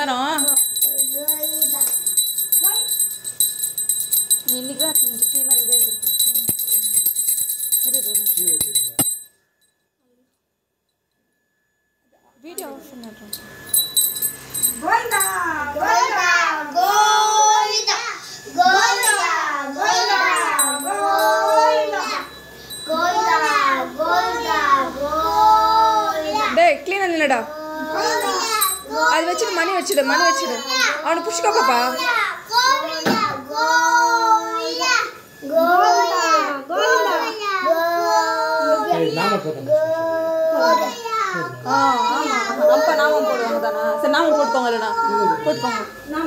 நேரம் நீ இன்னைக்கு தான் சீனா ரெடி ஆகிருக்கு வீடியோ ஆஃப் பண்ணிடுறேன் கோவிந்தா கோவிந்தா கோவிந்தா கோவிந்தா கோவிந்தா கோவிந்தா கோவிந்தா கோவிந்தா டேய் க்ளீனா நில்லுடா அது வச்சிடு மணி வச்சிடு அவனை புடிச்சுக்கோ பாப்பா கோவிந்தா கோவிந்தா கோவிந்தா கோவிந்தா நாம போடுங்க ஆமா அப்பா நாமம் போடுவாங்க தானே சரி நாமம் போட்டுக்கோங்க இல்லைனா போட்டுக்கோங்க நாம